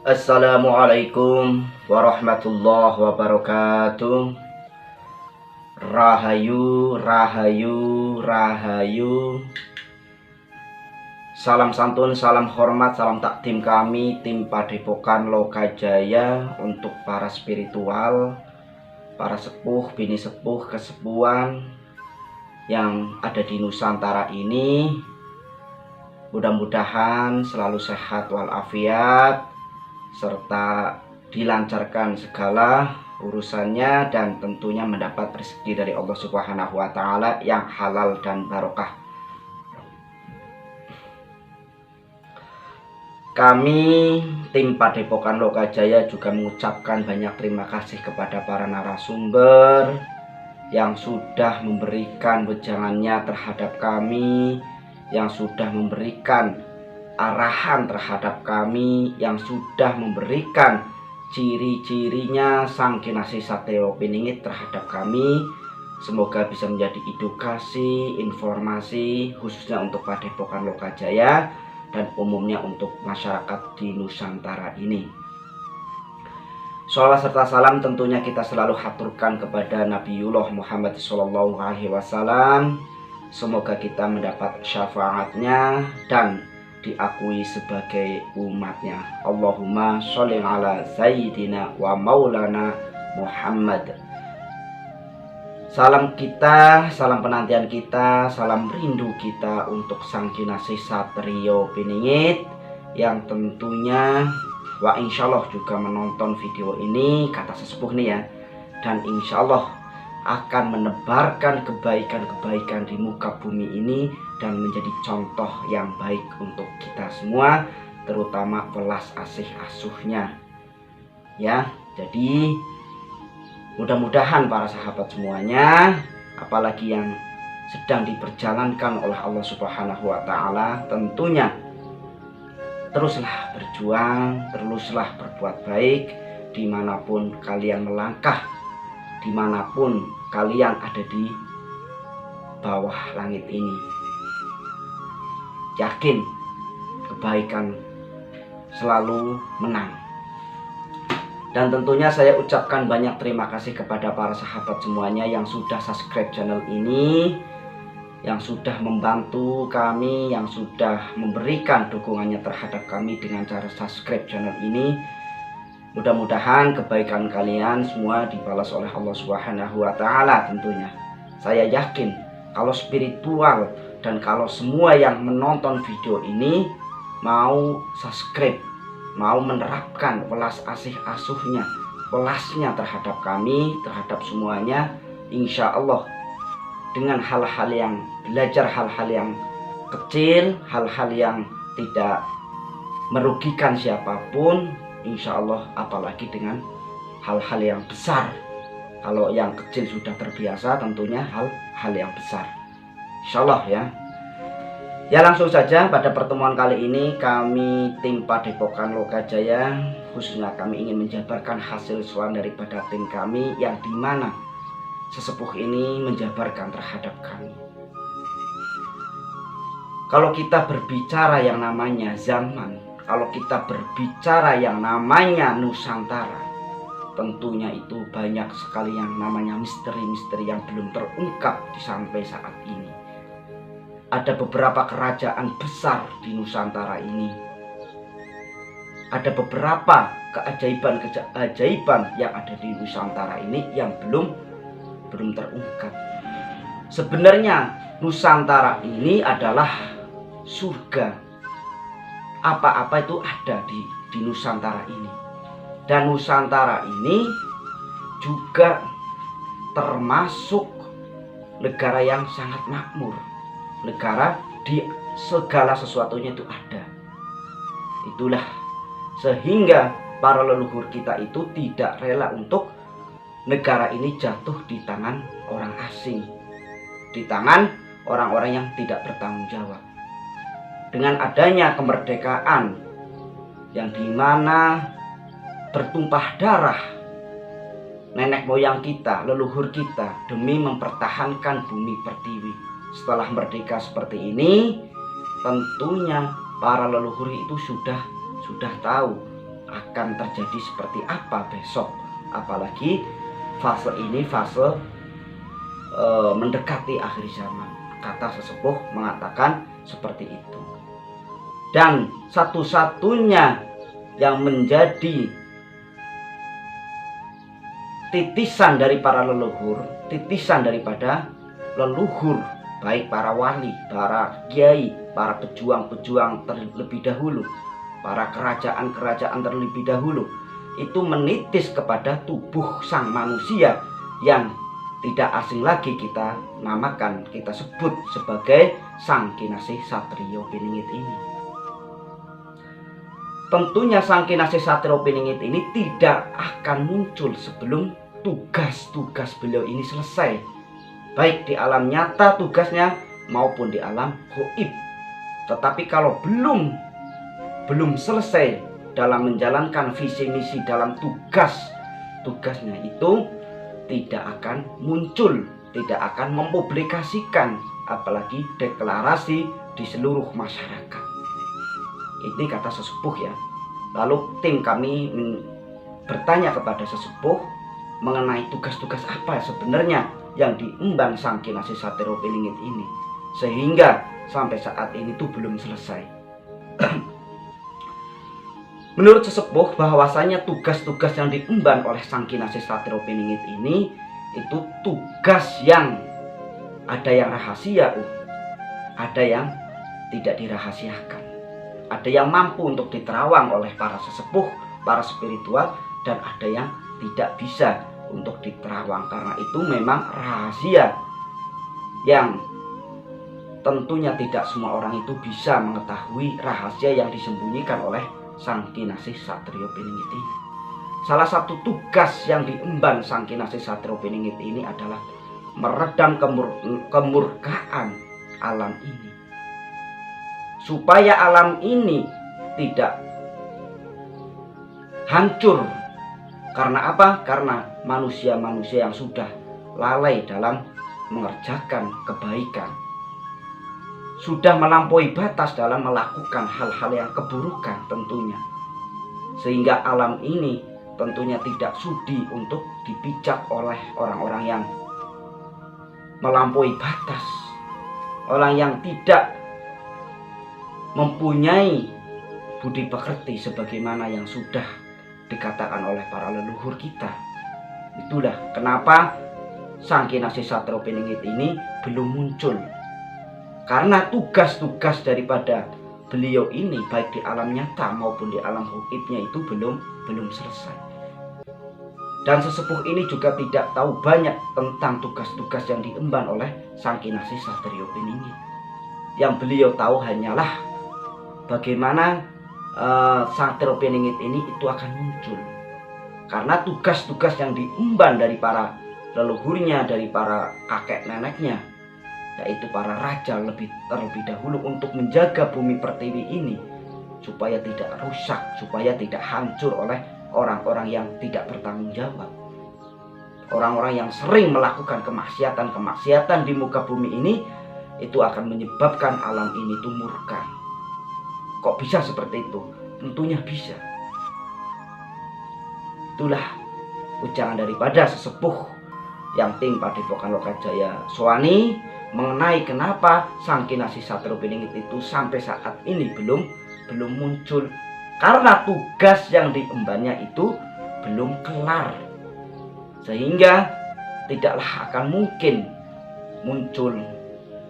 Assalamualaikum warahmatullahi wabarakatuh. Rahayu, rahayu, rahayu. Salam santun, salam hormat, salam takdim kami tim Padepokan Lokajaya untuk para spiritual, para sepuh, bini sepuh, kesepuhan yang ada di Nusantara ini. Mudah-mudahan selalu sehat walafiat, serta dilancarkan segala urusannya dan tentunya mendapat rezeki dari Allah Subhanahu wa taala yang halal dan barokah. Kami tim Padepokan Lokajaya juga mengucapkan banyak terima kasih kepada para narasumber yang sudah memberikan wejangannya terhadap kami, yang sudah memberikan arahan terhadap kami, yang sudah memberikan ciri-cirinya sang kinasih sateo piningit terhadap kami. Semoga bisa menjadi edukasi, informasi khususnya untuk Padepokan Lokajaya dan umumnya untuk masyarakat di Nusantara ini. Sholawat serta salam tentunya kita selalu haturkan kepada Nabiullah Muhammad SAW. Semoga kita mendapat syafaatnya dan diakui sebagai umatnya. Allahumma sholli ala sayyidina wa maulana Muhammad. Salam kita, salam penantian kita, salam rindu kita untuk sang kinasih satrio piningit yang tentunya insyaallah juga menonton video ini, kata sesepuh nih ya, dan insyaallah akan menebarkan kebaikan-kebaikan di muka bumi ini dan menjadi contoh yang baik untuk kita semua, terutama welas asih asuhnya ya. Jadi mudah-mudahan para sahabat semuanya, apalagi yang sedang diperjalankan oleh Allah Subhanahu wa taala, tentunya teruslah berjuang, teruslah berbuat baik dimanapun kalian melangkah, dimanapun kalian ada di bawah langit ini. Yakin kebaikan selalu menang. Dan tentunya saya ucapkan banyak terima kasih kepada para sahabat semuanya yang sudah subscribe channel ini, yang sudah membantu kami, yang sudah memberikan dukungannya terhadap kami dengan cara subscribe channel ini. Mudah-mudahan kebaikan kalian semua dibalas oleh Allah Subhanahu wa taala tentunya. Saya yakin kalau spiritual dan kalau semua yang menonton video ini mau subscribe, mau menerapkan welas asih asuhnya, welasnya terhadap kami, terhadap semuanya, insya Allah dengan hal-hal yang belajar, hal-hal yang kecil, hal-hal yang tidak merugikan siapapun, insya Allah, apalagi dengan hal-hal yang besar. Kalau yang kecil sudah terbiasa, tentunya hal-hal yang besar, insya Allah ya. Ya, langsung saja pada pertemuan kali ini kami tim Padepokan Lokajaya, khususnya kami ingin menjabarkan hasil soal daripada tim kami yang dimana sesepuh ini menjabarkan terhadap kami. Kalau kita berbicara yang namanya zaman, kalau kita berbicara yang namanya Nusantara, tentunya itu banyak sekali yang namanya misteri-misteri yang belum terungkap sampai saat ini. Ada beberapa kerajaan besar di Nusantara ini. Ada beberapa keajaiban-keajaiban yang ada di Nusantara ini yang belum terungkap. Sebenarnya Nusantara ini adalah surga. Apa-apa itu ada di Nusantara ini. Dan Nusantara ini juga termasuk negara yang sangat makmur. Negara di segala sesuatunya itu ada. Itulah sehingga para leluhur kita itu tidak rela untuk negara ini jatuh di tangan orang asing, di tangan orang-orang yang tidak bertanggung jawab. Dengan adanya kemerdekaan yang dimana bertumpah darah nenek moyang kita, leluhur kita demi mempertahankan bumi pertiwi. Setelah merdeka seperti ini, tentunya para leluhur itu sudah tahu akan terjadi seperti apa besok. Apalagi fase ini fase mendekati akhir zaman. Kata sesepuh mengatakan seperti itu. Dan satu-satunya yang menjadi titisan dari para leluhur, titisan daripada leluhur, baik para wali, para kiai, para pejuang-pejuang terlebih dahulu, para kerajaan-kerajaan terlebih dahulu, itu menitis kepada tubuh sang manusia yang tidak asing lagi kita namakan, kita sebut sebagai Sang Kinasih Satrio Piningit ini. Tentunya Sang Kinasih Satrio Piningit ini tidak akan muncul sebelum tugas-tugas beliau ini selesai, baik di alam nyata tugasnya maupun di alam gaib. Tetapi kalau belum selesai dalam menjalankan visi misi dalam tugasnya itu, tidak akan muncul, tidak akan mempublikasikan, apalagi deklarasi di seluruh masyarakat. Ini kata sesepuh ya. Lalu tim kami bertanya kepada sesepuh mengenai tugas-tugas apa sebenarnya yang diemban Sang Kinasih Satrio Piningit ini, sehingga sampai saat ini tuh belum selesai. Menurut sesepuh bahwasanya tugas-tugas yang diemban oleh Sang Kinasih Satrio Piningit ini itu tugas yang ada yang rahasia, ada yang tidak dirahasiakan, ada yang mampu untuk diterawang oleh para sesepuh, para spiritual, dan ada yang tidak bisa untuk diterawang karena itu memang rahasia yang tentunya tidak semua orang itu bisa mengetahui rahasia yang disembunyikan oleh Sang Kinasih Satrio Piningit ini. Salah satu tugas yang diemban Sang Kinasih Satrio Piningit ini adalah meredam kemurkaan alam ini, supaya alam ini tidak hancur. Karena apa? Karena manusia-manusia yang sudah lalai dalam mengerjakan kebaikan, sudah melampaui batas dalam melakukan hal-hal yang keburukan tentunya, sehingga alam ini tentunya tidak sudi untuk dipijak oleh orang-orang yang melampaui batas, orang yang tidak mempunyai budi pekerti sebagaimana yang sudah dikatakan oleh para leluhur kita. Itulah kenapa Sang Kinasih Satrio Piningit ini belum muncul, karena tugas-tugas daripada beliau ini baik di alam nyata maupun di alam gaibnya itu belum selesai. Dan sesepuh ini juga tidak tahu banyak tentang tugas-tugas yang diemban oleh Sang Kinasih Satrio Piningit. Yang beliau tahu hanyalah bagaimana Satrio Piningit ini itu akan muncul, karena tugas-tugas yang diemban dari para leluhurnya, dari para kakek neneknya, yaitu para raja terlebih dahulu untuk menjaga bumi pertiwi ini supaya tidak rusak, supaya tidak hancur oleh orang-orang yang tidak bertanggung jawab, orang-orang yang sering melakukan kemaksiatan di muka bumi ini. Itu akan menyebabkan alam ini itu murka. Kok bisa seperti itu? Tentunya bisa. Itulah ujangan daripada sesepuh yang tim Padepokan Lokajaya Soani mengenai kenapa Sang Kinasih Satrio Piningit itu sampai saat ini belum muncul, karena tugas yang diembannya itu belum kelar, sehingga tidaklah akan mungkin muncul.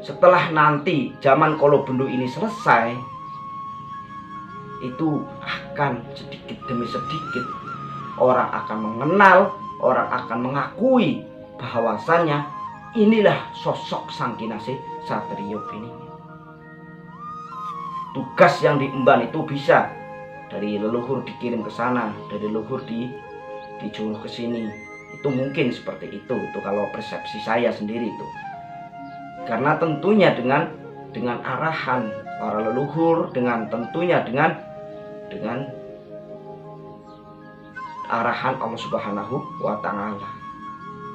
Setelah nanti zaman Kolobendu ini selesai, itu akan sedikit demi sedikit orang akan mengenal, orang akan mengakui bahwasannya inilah sosok Sang Kinasih Satrio Piningit. Tugas yang diemban itu bisa dari leluhur dikirim ke sana, dari leluhur dijuruh ke sini. Itu mungkin seperti itu kalau persepsi saya sendiri itu. Karena tentunya dengan arahan para leluhur, tentunya dengan arahan Allah Subhanahu wa Ta'ala,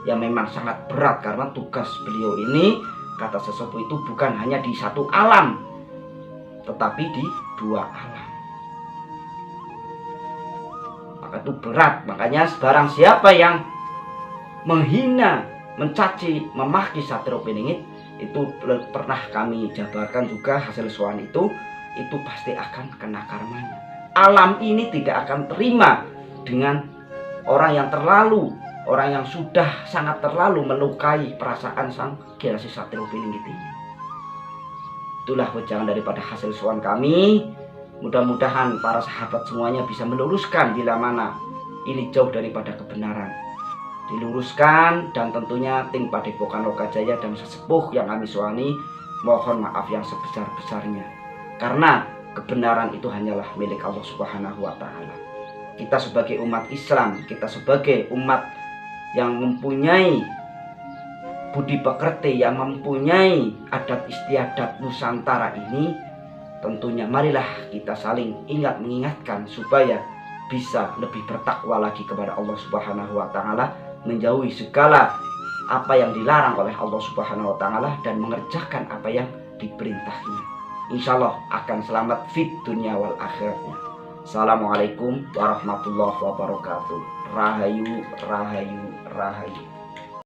yang memang sangat berat, karena tugas beliau ini, kata sesepuh itu, bukan hanya di satu alam, tetapi di dua alam. maka itu berat. Makanya barang siapa yang menghina, mencaci, memaki Satrio Piningit, itu pernah kami jabarkan juga hasil soal itu pasti akan kena karmanya. Alam ini tidak akan terima dengan orang yang sudah sangat terlalu melukai perasaan sang Ki Resi Satrio Piningit ini. Itulah wejangan daripada hasil soal kami. Mudah-mudahan para sahabat semuanya bisa meluruskan bila mana ini jauh daripada kebenaran. Diluruskan, dan tentunya tim Padepokan Lokajaya dan sesepuh yang kami suani mohon maaf yang sebesar-besarnya. Karena kebenaran itu hanyalah milik Allah Subhanahu wa Ta'ala. Kita sebagai umat Islam, kita sebagai umat yang mempunyai budi pekerti, yang mempunyai adat istiadat Nusantara ini, tentunya marilah kita saling mengingatkan supaya bisa lebih bertakwa lagi kepada Allah Subhanahu wa Ta'ala, menjauhi segala apa yang dilarang oleh Allah Subhanahu wa Ta'ala, dan mengerjakan apa yang diperintahnya. Insya Allah akan selamat fit dunia wal akhiratnya. Assalamualaikum warahmatullahi wabarakatuh. Rahayu, rahayu, rahayu.